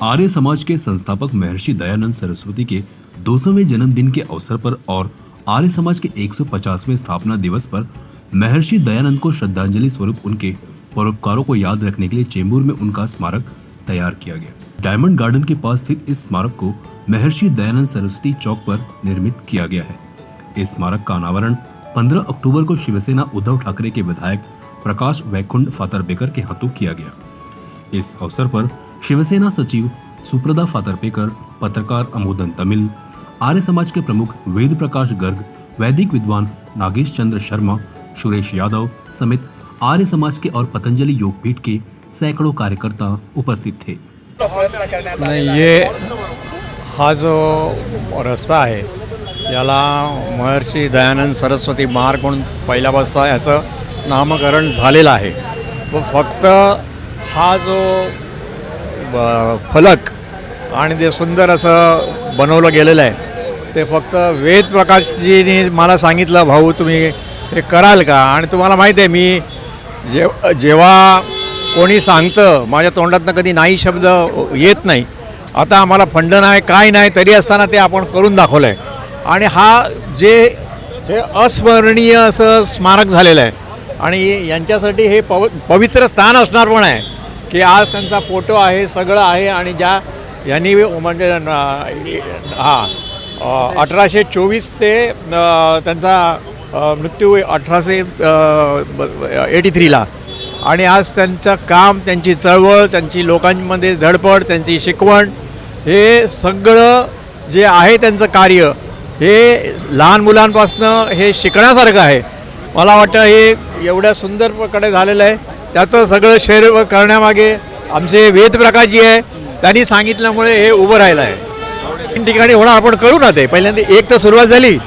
आर्य समाज के संस्थापक महर्षि दयानंद सरस्वती के 200वें जन्मदिन के अवसर पर और आर्य समाज के 150वें स्थापना दिवस पर महर्षि दयानंद को श्रद्धांजलि स्वरूप उनके परोपकारों को याद रखने के लिए चेंबूर में उनका स्मारक तैयार किया गया। डायमंड गार्डन के पास स्थित इस स्मारक को महर्षि दयानंद सरस्वती चौक पर निर्मित किया गया है। इस स्मारक का अनावरण 15 अक्टूबर को शिवसेना उद्धव ठाकरे के विधायक प्रकाश वैकुंठ फातर्पेकर के हाथों किया गया। इस अवसर पर शिवसेना सचिव सुप्रदा फातर्पेकर, पत्रकार अमोदन तमिल, आर्य समाज के प्रमुख वेद प्रकाश गर्ग, वैदिक विद्वान नागेश चंद्र शर्मा, सुरेश यादव समेत आर्य समाज के और पतंजलि योगपीठ के सैकड़ों कार्यकर्ता उपस्थित थे। नहीं, ये हा जो रस्ता आहे याला महर्षी दयानंद सरस्वती मार्ग म्हणून पहिल्यापासून याचं नामकरण झालेलं आहे व फक्त हा जो फलक आणि ते सुंदर असं बनवलं गेलेलं आहे ते फक्त वेद प्रकाशजींनी मला सांगितलं, भाऊ तुम्ही हे कराल का? आणि तुम्हाला माहिती आहे मी जेव्हा कोणी सांगतं माझ्या तोंडातनं कधी नाही शब्द येत नाही। आता आम्हाला फंड नाही काय नाही तरी असताना ते आपण करून दाखवलं आहे आणि हा जे हे अस्मरणीय असं स्मारक झालेलं आहे आणि यांच्यासाठी हे पवित्र स्थान असणार पण आहे की आज त्यांचा फोटो आहे, सगळं आहे आणि ज्या यांनी म्हणजे 1824 ते त्यांचा मृत्यू 1883ला आणि आज त्यांचं काम, त्यांची चळवळ, त्यांची लोकांमध्ये धडपड, त्यांची शिकवण हे सगळं जे आहे त्यांचं कार्य हे लहान मुलांपासनं हे शिकण्यासारखं आहे। मला वाटतं हे एवढ्या सुंदर प्रकारे झालेलं आहे त्याचं सगळं शेअर करण्यामागे आमचे वेद प्रकाशजी आहे, त्यांनी सांगितल्यामुळे हे उभं राहिलं आहे। तीन ठिकाणी होणार आपण करू ना, ते पहिल्यांदा एक तर सुरुवात झाली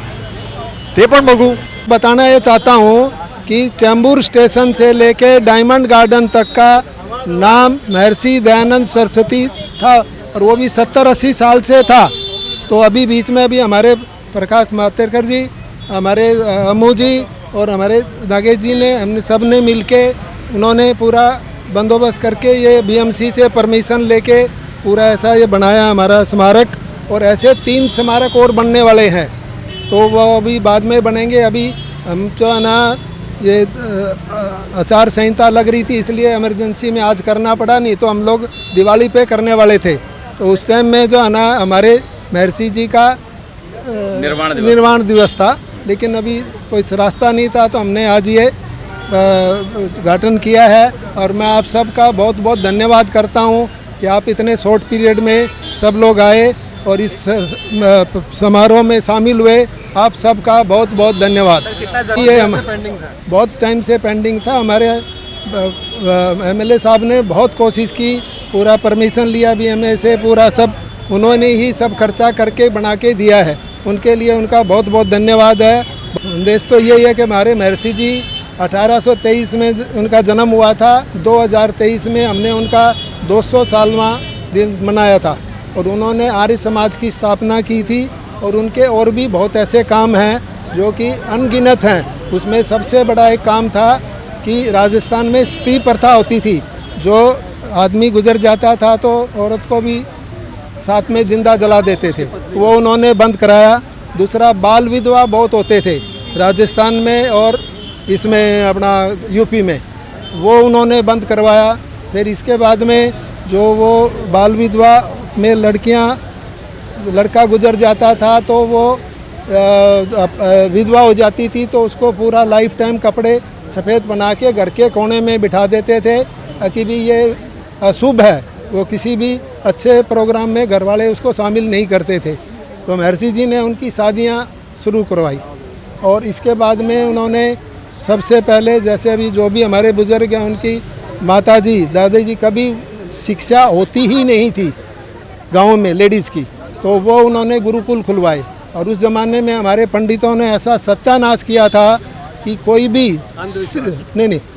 ते पण बघू। बताना ये चाहता हूँ कि चेंबूर स्टेशन से लेके डायमंड गार्डन तक का नाम महर्षि दयानंद सरस्वती था और वो भी 70-80 साल से था। तो अभी बीच में भी हमारे प्रकाश मातेरकर जी, हमारे अमू जी और हमारे नागेश जी ने, हमने सब ने मिल के उन्होंने पूरा बंदोबस्त करके ये बीएमसी से परमिशन लेके पूरा ऐसा ये बनाया हमारा स्मारक। और ऐसे 3 स्मारक और बनने वाले हैं तो वो अभी बाद में बनेंगे। अभी हम जो है ना ये आचार संहिता लग रही थी इसलिए इमरजेंसी में आज करना पड़ा, नहीं तो हम लोग दिवाली पे करने वाले थे। तो उस टाइम में जो है ना हमारे महर्षि जी का निर्वाण दिवस था, लेकिन अभी कोई रास्ता नहीं था तो हमने आज ये उद्घाटन किया है। और मैं आप सबका बहुत बहुत धन्यवाद करता हूँ कि आप इतने शॉर्ट पीरियड में सब लोग आए और इस समारोह में शामिल हुए। आप सबका बहुत बहुत धन्यवाद। ये बहुत टाइम से पेंडिंग था। हमारे एमएलए साहब ने बहुत कोशिश की, पूरा परमिशन लिया बीएमए से, पूरा सब उन्होंने ही सब खर्चा करके बना के दिया है। उनके लिए उनका बहुत बहुत धन्यवाद है। संदेश तो यही है कि हमारे महर्षि जी 1823 में उनका जन्म हुआ था, 2023 में हमने उनका 200 सालवां दिन मनाया था और उन्होंने आर्य समाज की स्थापना की थी। और उनके और भी बहुत ऐसे काम हैं जो कि अनगिनत हैं। उसमें सबसे बड़ा एक काम था कि राजस्थान में स्त्री प्रथा होती थी, जो आदमी गुजर जाता था तो औरत को भी साथ में जिंदा जला देते थे, वो उन्होंने बंद कराया। दूसरा, बाल विधवा बहुत होते थे राजस्थान में और इसमें अपना यूपी में, वो उन्होंने बंद करवाया। फिर इसके बाद में जो वो बाल विधवा में लड़का गुजर जाता था तो वो विधवा हो जाती थी तो उसको पूरा लाइफ टाइम कपड़े सफ़ेद बना के घर के कोने में बिठा देते थे कि भी ये अशुभ है, वो किसी भी अच्छे प्रोग्राम में घर वाले उसको शामिल नहीं करते थे। तो महर्षि जी ने उनकी शादियां शुरू करवाई और इसके बाद में उन्होंने सबसे पहले, जैसे अभी जो भी हमारे बुजुर्ग हैं, उनकी माता जी, दादाजी, कभी शिक्षा होती ही नहीं थी गाँव में लेडीज़ की, तो वो उन्होंने गुरुकुल खुलवाए। और उस ज़माने में हमारे पंडितों ने ऐसा सत्यानाश किया था कि कोई भी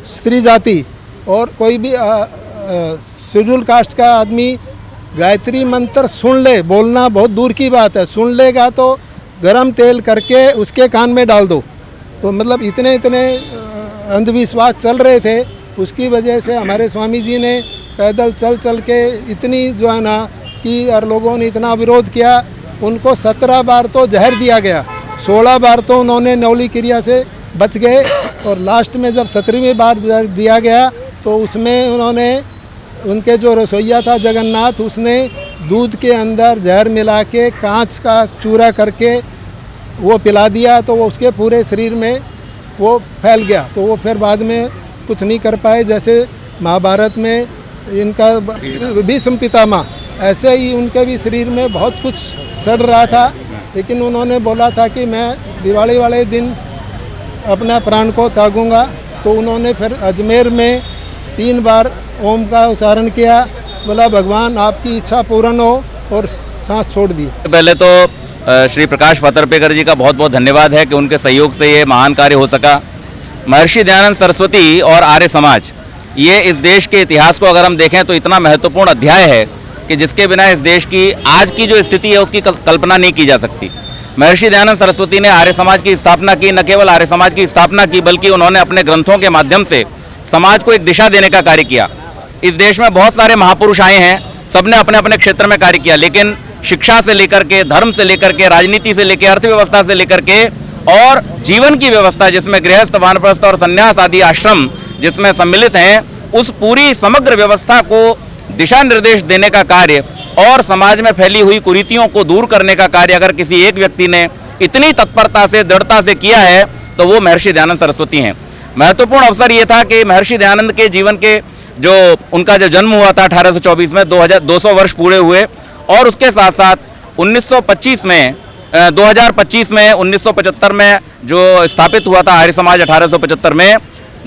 स्त्री जाति और कोई भी शेड्यूल कास्ट का आदमी गायत्री मंत्र सुन ले, बोलना बहुत दूर की बात है, सुन लेगा तो गरम तेल करके उसके कान में डाल दो। तो मतलब इतने अंधविश्वास चल रहे थे, उसकी वजह से हमारे स्वामी जी ने पैदल चल के इतनी जो है ना कि और लोगों ने इतना विरोध किया, उनको 17 बार तो जहर दिया गया, 16 बार तो उन्होंने नौली क्रिया से बच गए, और लास्ट में जब 17वीं बार दिया गया तो उसमें उन्होंने, उनके जो रसोइया था जगन्नाथ, उसने दूध के अंदर जहर मिला के कांच का चूरा करके वो पिला दिया, तो वो उसके पूरे शरीर में वो फैल गया। तो वो फिर बाद में कुछ नहीं कर पाए। जैसे महाभारत में इनका भीष्म पितामह, ऐसे ही उनके भी शरीर में बहुत कुछ सड़ रहा था, लेकिन उन्होंने बोला था कि मैं दिवाली वाले दिन अपना प्राण को त्यागूंगा। तो उन्होंने फिर अजमेर में 3 बार ओम का उच्चारण किया, बोला भगवान आपकी इच्छा पूर्ण हो, और सांस छोड़ दी। पहले तो श्री प्रकाश फतर्पेकर जी का बहुत बहुत धन्यवाद है कि उनके सहयोग से ये महान कार्य हो सका। महर्षि दयानंद सरस्वती और आर्य समाज, ये इस देश के इतिहास को अगर हम देखें तो इतना महत्वपूर्ण अध्याय है कि जिसके बिना इस देश की आज की जो स्थिति है उसकी कल्पना नहीं की जा सकती। महर्षि दयानंद सरस्वती ने आर्य समाज की स्थापना की, न केवल आर्य समाज की स्थापना की बल्कि उन्होंने अपने ग्रंथों के माध्यम से समाज को एक दिशा देने का कार्य किया। इस देश में बहुत सारे महापुरुष आए हैं, सबने अपने अपने क्षेत्र में कार्य किया, लेकिन शिक्षा से लेकर के, धर्म से लेकर के, राजनीति से लेकर, अर्थव्यवस्था से लेकर के, और जीवन की व्यवस्था जिसमें गृहस्थ, वानप्रस्थ और संन्यास आदि आश्रम जिसमें सम्मिलित हैं, उस पूरी समग्र व्यवस्था को दिशा निर्देश देने का कार्य और समाज में फैली हुई कुरीतियों को दूर करने का कार्य अगर किसी एक व्यक्ति ने इतनी तत्परता से, दृढ़ता से किया है तो वो महर्षि दयानंद सरस्वती हैं। महत्वपूर्ण अवसर ये था कि महर्षि दयानंद के जीवन के जो उनका जो जन्म हुआ था 1824 में, 200 वर्ष पूरे हुए, और उसके साथ साथ 2025 में 1975 में जो स्थापित हुआ था आर्य समाज 1875 में,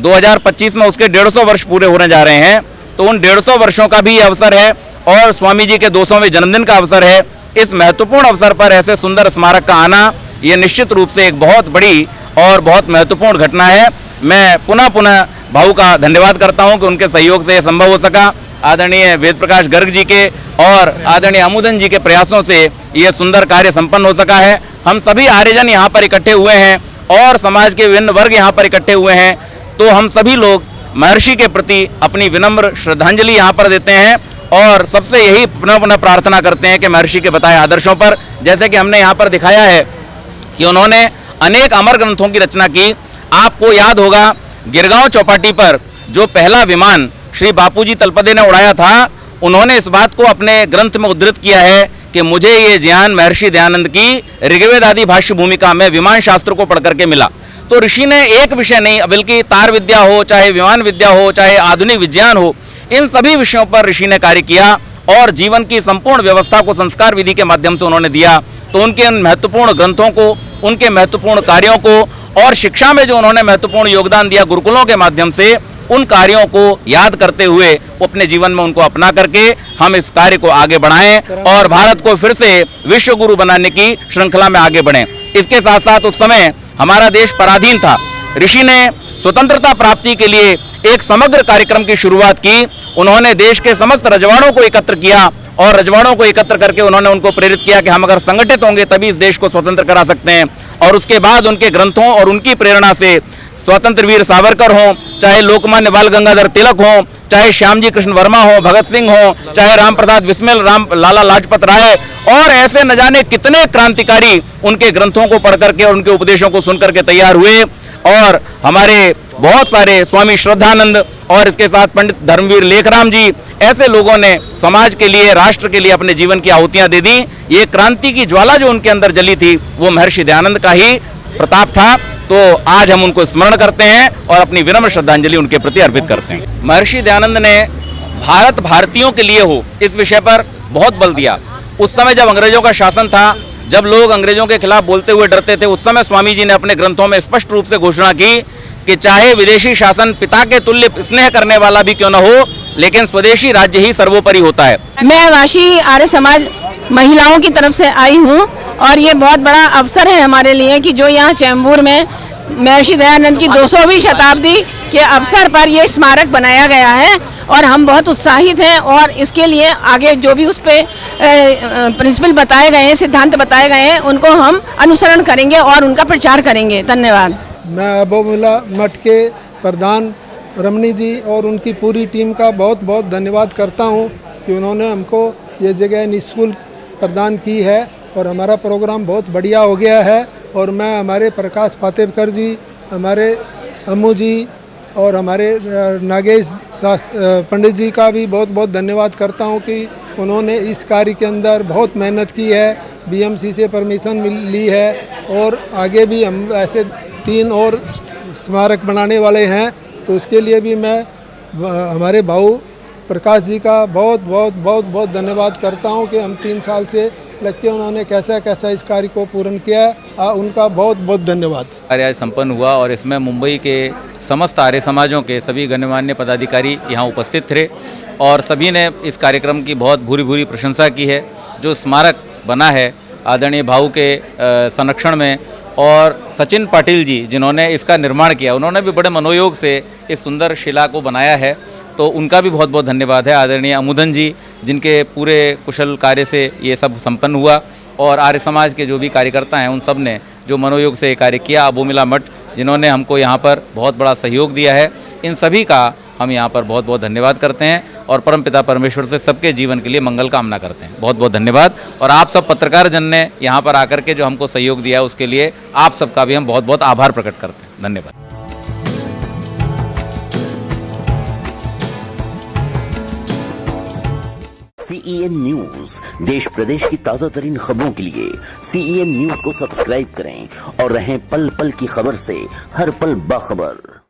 2025 में उसके 150 वर्ष पूरे होने जा रहे हैं। तो उन 150 वर्षों का भी अवसर है और स्वामी जी के 200वें जन्मदिन का अवसर है। इस महत्वपूर्ण अवसर पर ऐसे सुंदर स्मारक का आना, ये निश्चित रूप से एक बहुत बड़ी और बहुत महत्वपूर्ण घटना है। मैं पुनः भाऊ का धन्यवाद करता हूं कि उनके सहयोग से यह संभव हो सका। आदरणीय वेद प्रकाश गर्ग जी के और आदरणीय अमुदन जी के प्रयासों से यह सुंदर कार्य संपन्न हो सका है। हम सभी आर्यजन यहाँ पर इकट्ठे हुए हैं और समाज के विभिन्न वर्ग यहाँ पर इकट्ठे हुए हैं, तो हम सभी लोग महर्षि के प्रति अपनी विनम्र श्रद्धांजलि यहाँ पर देते हैं और सबसे यही पुनः प्रार्थना करते हैं कि महर्षि के बताए आदर्शों पर, जैसे कि हमने यहाँ पर दिखाया है कि उन्होंने अनेक अमर ग्रंथों की रचना की। आपको याद होगा गिरगांव चौपाटी पर जो पहला विमान श्री बापूजी तलपदे ने उड़ाया था, उन्होंने इस बात को अपने ग्रंथ में उद्धृत किया है कि मुझे ये ज्ञान महर्षि दयानंद की ऋग्वेद आदि भाष्य भूमिका में विमान शास्त्र को पढ़ करके मिला। तो ऋषि ने एक विषय नहीं बल्कि तार विद्या हो, चाहे विमान विद्या हो, चाहे आधुनिक विज्ञान हो, इन सभी विषयों पर ऋषि ने कार्य किया और जीवन की संपूर्ण व्यवस्था को संस्कार विधि के माध्यम से उन्होंने दिया। तो उनके उन महत्वपूर्ण ग्रंथों को, उनके महत्वपूर्ण कार्यों को और शिक्षा में जो उन्होंने महत्वपूर्ण योगदान दिया गुरुकुलों के माध्यम से, उन कार्यों को याद करते हुए अपने जीवन में उनको अपना करके हम इस कार्य को आगे बढ़ाएं और भारत को फिर से विश्व गुरु बनाने की श्रृंखला में आगे बढ़ें। इसके साथ साथ उस समय हमारा देश पराधीन था। ऋषि ने स्वतंत्रता प्राप्ति के लिए एक समग्र कार्यक्रम की शुरुआत की। उन्होंने देश के समस्त रजवाड़ों को एकत्र किया और रजवाड़ों को एकत्र करके उन्होंने उनको प्रेरित किया कि हम अगर संगठित होंगे तभी इस देश को स्वतंत्र करा सकते हैं। और उसके बाद उनके ग्रंथों और उनकी प्रेरणा से स्वतंत्र वीर सावरकर हों, चाहे लोकमान्य बाल गंगाधर तिलक हों, चाहे श्यामजी कृष्ण वर्मा हो, भगत सिंह हो, चाहे राम प्रसाद बिस्मिल, लाला लाजपत राय और ऐसे न जाने कितने क्रांतिकारी उनके ग्रंथों को पढ़ करके और उनके उपदेशों को सुन करके तैयार हुए। और हमारे बहुत सारे स्वामी श्रद्धानंद और इसके साथ पंडित धर्मवीर लेखराम जी, ऐसे लोगों ने समाज के लिए, राष्ट्र के लिए अपने जीवन की आहुतियां दे दी। ये क्रांति की ज्वाला जो उनके अंदर जली थी वो महर्षि दयानंद का ही प्रताप था। तो आज हम उनको स्मरण करते हैं और अपनी विनम्र श्रद्धांजलि उनके प्रति अर्पित करते हैं। महर्षि दयानंद ने भारत भारतीयों के लिए हो इस विषय पर बहुत बल दिया। उस समय जब अंग्रेजों का शासन था, जब लोग अंग्रेजों के खिलाफ बोलते हुए डरते थे, उस समय स्वामी जी ने अपने ग्रंथों में स्पष्ट रूप से घोषणा की कि चाहे विदेशी शासन पिता के तुल्य स्नेह करने वाला भी क्यों न हो, लेकिन स्वदेशी राज्य ही सर्वोपरि होता है। मैं वाशी आर्य समाज महिलाओं की तरफ से आई हूँ और ये बहुत बड़ा अवसर है हमारे लिए कि जो यहाँ चैम्बूर में महर्षि दयानंद की 200वीं शताब्दी के अवसर पर ये स्मारक बनाया गया है और हम बहुत उत्साहित हैं और इसके लिए आगे जो भी उस पर प्रिंसिपल बताए गए हैं, सिद्धांत बताए गए हैं, उनको हम अनुसरण करेंगे और उनका प्रचार करेंगे। धन्यवाद। मैं अबोमुल्ला मठ के प्रधान रमनी जी और उनकी पूरी टीम का बहुत बहुत धन्यवाद करता हूं कि उन्होंने हमको ये जगह निःशुल्क प्रदान की है और हमारा प्रोग्राम बहुत बढ़िया हो गया है। और मैं हमारे प्रकाश फातेहकर जी, हमारे अम्मू जी और हमारे नागेश पंडित जी का भी बहुत बहुत धन्यवाद करता हूँ कि उन्होंने इस कार्य के अंदर बहुत मेहनत की है, बीएमसी से परमिशन ली है और आगे भी हम ऐसे 3 और स्मारक बनाने वाले हैं। तो उसके लिए भी मैं हमारे भाऊ प्रकाश जी का बहुत बहुत बहुत बहुत धन्यवाद करता हूं कि हम 3 साल से लग के उन्होंने कैसा कैसा इस कार्य को पूर्ण किया है। उनका बहुत बहुत धन्यवाद। कार्य आज संपन्न हुआ और इसमें मुंबई के समस्त आर्य समाजों के सभी गण्यमान्य पदाधिकारी यहाँ उपस्थित थे और सभी ने इस कार्यक्रम की बहुत भूरी भूरी प्रशंसा की है। जो स्मारक बना है आदरणीय भाऊ के संरक्षण में और सचिन पाटिल जी जिन्होंने इसका निर्माण किया, उन्होंने भी बड़े मनोयोग से इस सुंदर शिला को बनाया है, तो उनका भी बहुत बहुत धन्यवाद है। आदरणीय अमुदन जी जिनके पूरे कुशल कार्य से ये सब संपन्न हुआ और आर्य समाज के जो भी कार्यकर्ता हैं उन सब ने जो मनोयोग से ये कार्य किया। अबोमिला मठ जिन्होंने हमको यहाँ पर बहुत बड़ा सहयोग दिया है, इन सभी का हम यहाँ पर बहुत बहुत धन्यवाद करते हैं और परमपिता परमेश्वर से सबके जीवन के लिए मंगल कामना करते हैं। बहुत बहुत धन्यवाद। और आप सब पत्रकार जन ने यहाँ पर आकर के जो हमको सहयोग दिया उसके लिए आप सबका भी हम बहुत बहुत आभार प्रकट करते हैं। धन्यवाद। CEN न्यूज देश प्रदेश की ताजा तरीन खबरों के लिए CEN न्यूज को सब्सक्राइब करें और रहें पल पल की खबर से हर पल बाखबर।